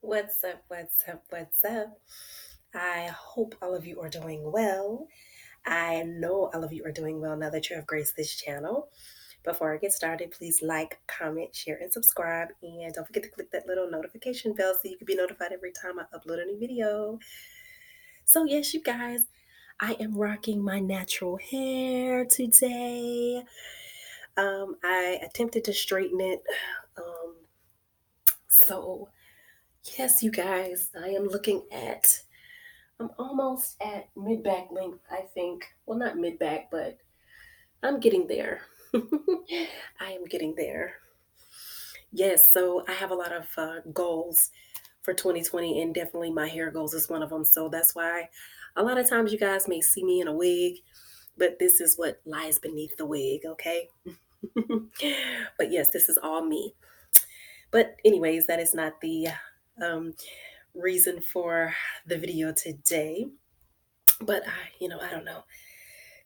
What's up? What's up? What's up? I hope all of you are doing well. I know all of you are doing well now that you have graced this channel. Before I get started, please like, comment, share, and subscribe. And don't forget to click that little notification bell so you can be notified every time I upload a new video. So, yes, you guys, I am rocking my natural hair today. I attempted to straighten it. Um, so, yes, you guys, I am looking at I'm almost at mid back length, I think. Well, not mid back, but I'm getting there. I am getting there. Yes, so I have a lot of goals for 2020, and definitely my hair goals is one of them. So that's why a lot of times you guys may see me in a wig, but this is what lies beneath the wig, okay? But yes, this is all me. But, anyways, that is not the um, reason for the video today. But I don't know.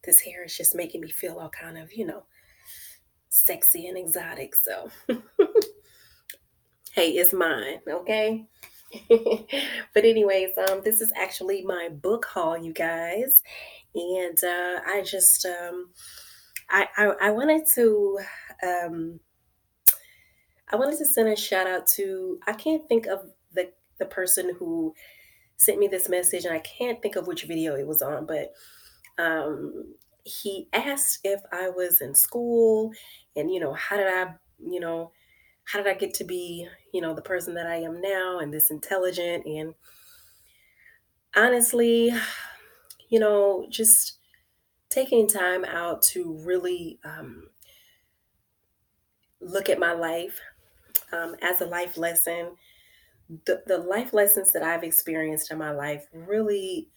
This hair is just making me feel all kind of, sexy and exotic. So, hey, it's mine, okay? But anyways, this is actually my book haul, you guys, and I wanted to um, I wanted to send a shout out to I can't think of the person who sent me this message, and I can't think of which video it was on, but he asked if I was in school and, you know, how did I get to be, the person that I am now and this intelligent? And honestly, just taking time out to really look at my life as a life lesson. The life lessons that I've experienced in my life really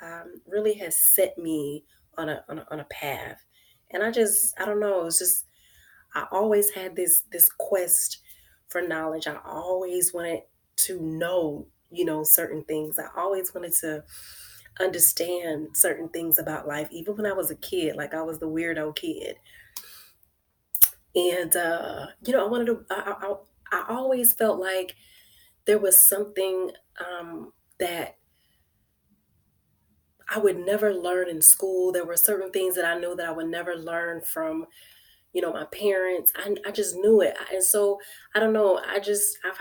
has set me on a path. And I don't know, it's just I always had this quest for knowledge. I always wanted to know, certain things. I always wanted to understand certain things about life, even when I was a kid. Like I was the weirdo kid, and I wanted to. I always felt like there was something that I would never learn in school. There were certain things that I knew that I would never learn from my parents. I just knew it. And so I don't know. I've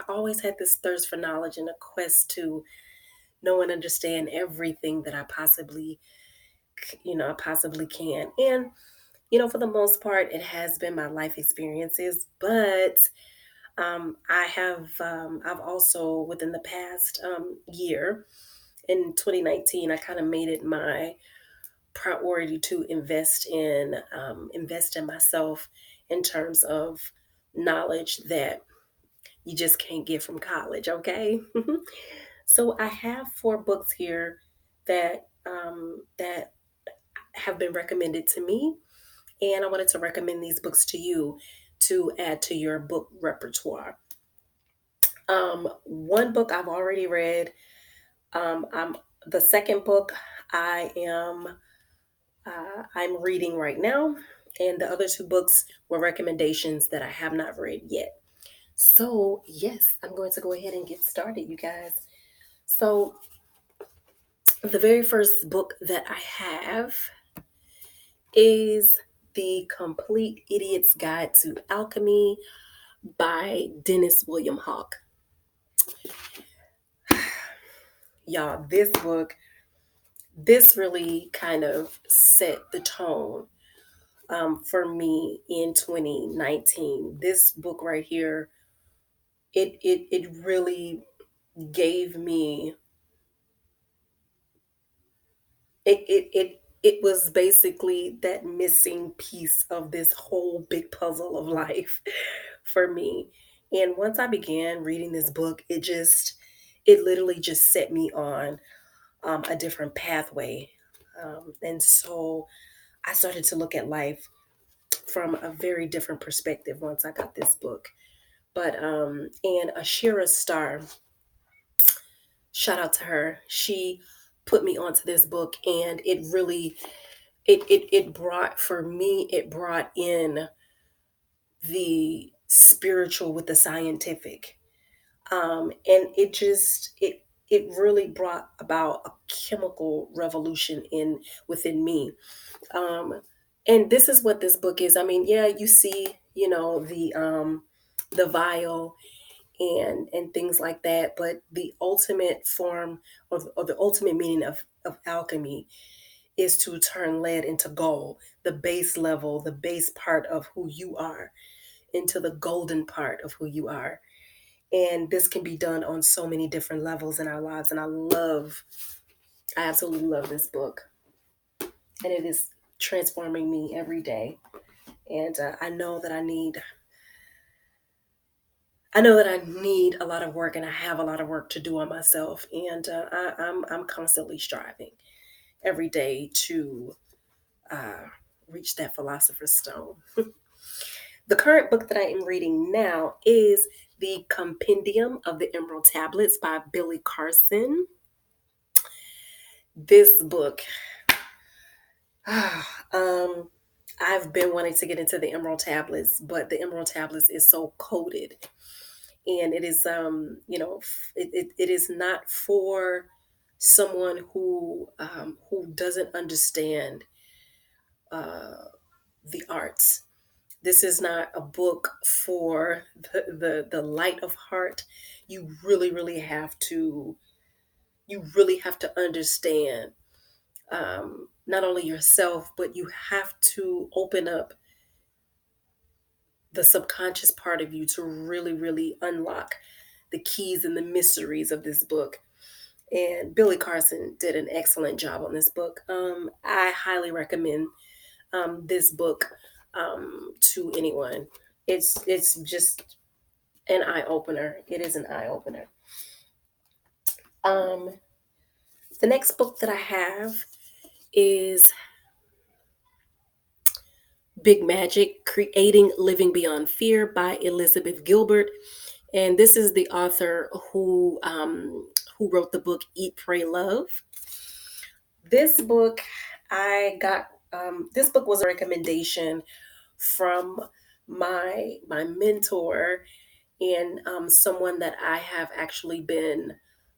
always had this thirst for knowledge and a quest to know and understand everything that I possibly can. And, for the most part, it has been my life experiences, but I've also within the past year in 2019, I kind of made it my priority to invest in myself in terms of knowledge that you just can't get from college. Okay, so I have 4 books here that have been recommended to me, and I wanted to recommend these books to you to add to your book repertoire. One book I've already read. I'm the second book I am I'm reading right now, and the other 2 books were recommendations that I have not read yet. So, yes, I'm going to go ahead and get started, you guys. So, the very first book that I have is The Complete Idiot's Guide to Alchemy by Dennis William Hawke. Y'all, this really kind of set the tone for me in 2019. This book right here, it really gave me it was basically that missing piece of this whole big puzzle of life for me. And once I began reading this book, it literally just set me on a different pathway. And so I started to look at life from a very different perspective once I got this book. But and Ashira Star, shout out to her. She put me onto this book, and it really it brought for me it brought in the spiritual with the scientific. And it really brought about a chemical revolution in within me. Um, and this is what this book is. I mean, yeah, you see, the vial and things like that, but the ultimate form or the ultimate meaning of alchemy is to turn lead into gold, the base level, the base part of who you are, into the golden part of who you are. And this can be done on so many different levels in our lives. And I absolutely love this book. And it is transforming me every day. And I know that I need a lot of work, and I have a lot of work to do on myself. And I'm constantly striving every day to uh, reach that philosopher's stone. The current book that I am reading now is The Compendium of the Emerald Tablets by Billy Carson. This book, um, I've been wanting to get into the Emerald Tablets, but the Emerald Tablets is so coded, and it is, it is not for someone who doesn't understand uh, the arts. This is not a book for the light of heart. You really have to understand, not only yourself, but you have to open up the subconscious part of you to really unlock the keys and the mysteries of this book. And Billy Carson did an excellent job on this book. I highly recommend this book to anyone. It's just an eye opener. It is an eye opener. Um, the next book that I have is Big Magic: Creating Living Beyond Fear by Elizabeth Gilbert. And this is the author who wrote the book Eat, Pray, Love. This book I got. This book was a recommendation from my mentor, and someone that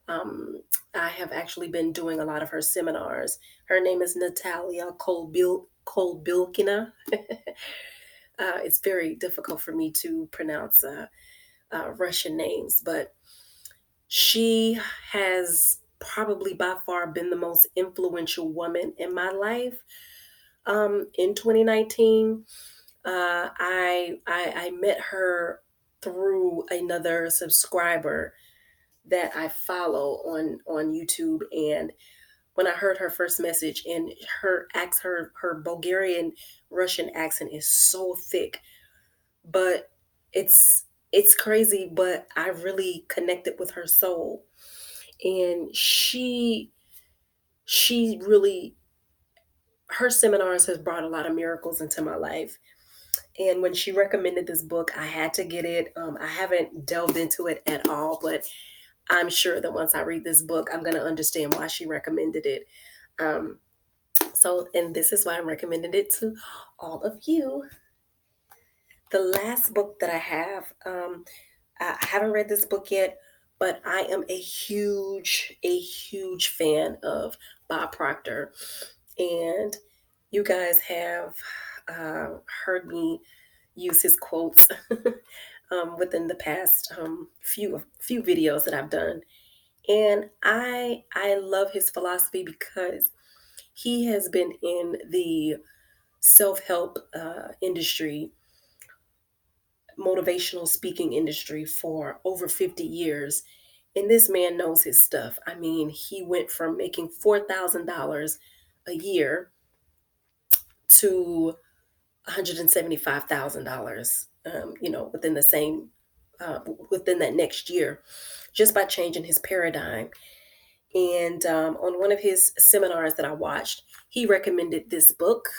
um, I have actually been doing a lot of her seminars. Her name is Natalia Kolbilkina. It's very difficult for me to pronounce Russian names, but she has probably by far been the most influential woman in my life. In 2019, I met her through another subscriber that I follow on YouTube, and when I heard her first message, and her Bulgarian Russian accent is so thick, but it's crazy, but I really connected with her soul. And she really, her seminars has brought a lot of miracles into my life. And when she recommended this book, I had to get it. I haven't delved into it at all, but I'm sure that once I read this book, I'm going to understand why she recommended it. Um, and this is why I'm recommending it to all of you. The last book that I have, I haven't read this book yet, but I am a huge fan of Bob Proctor. And you guys have heard me use his quotes within the past few videos that I've done. And I love his philosophy because he has been in the self-help industry, motivational speaking industry for over 50 years. And this man knows his stuff. I mean, he went from making $4,000 a year to $175,000, within the same, within that next year, just by changing his paradigm. And on one of his seminars that I watched, he recommended this book,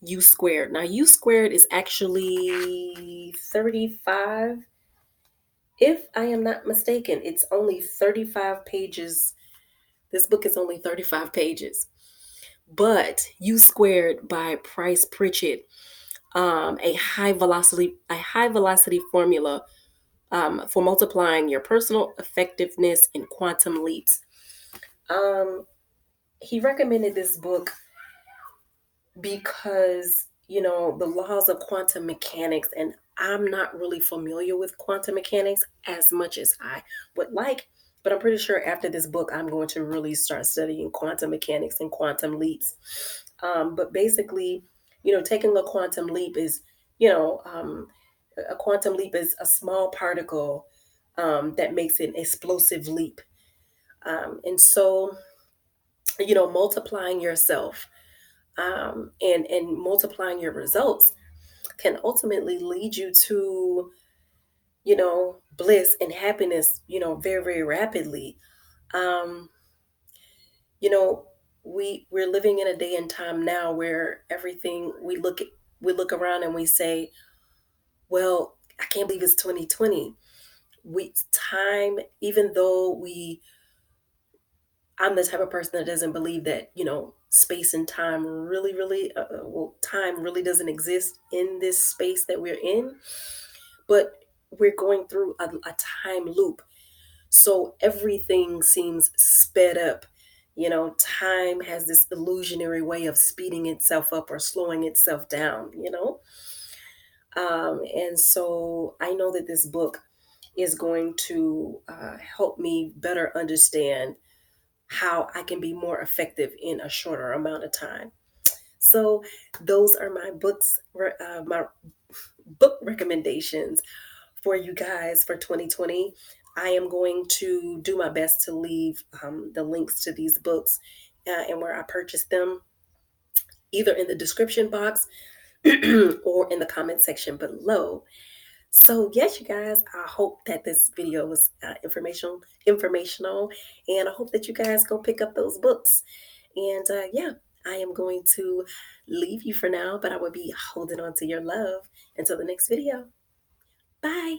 U Squared. Now, U Squared is actually 35, if I am not mistaken. It's only 35 pages. This book is only 35 pages. But U Squared by Price Pritchett, a high velocity formula for multiplying your personal effectiveness in quantum leaps. Um, he recommended this book because, the laws of quantum mechanics, and I'm not really familiar with quantum mechanics as much as I would like, but I'm pretty sure after this book I'm going to really start studying quantum mechanics and quantum leaps. But basically, taking a quantum leap is, you know um, a quantum leap is a small particle that makes an explosive leap. And so, multiplying yourself, and multiplying your results can ultimately lead you to, bliss and happiness, very, very rapidly. Um, you know, we're living in a day and time now where everything we look around and we say, well, I can't believe it's 2020. We time, even though we I'm the type of person that doesn't believe that, space and time really, really, well, time really doesn't exist in this space that we're in, but we're going through a time loop. So everything seems sped up. Time has this illusionary way of speeding itself up or slowing itself down. And so I know that this book is going to help me better understand how I can be more effective in a shorter amount of time. So those are my book recommendations for you guys for 2020. I am going to do my best to leave the links to these books and where I purchased them, either in the description box or in the comment section below. So yes, you guys, I hope that this video was informational, and I hope that you guys go pick up those books. And yeah, I am going to leave you for now, but I will be holding on to your love until the next video. Bye.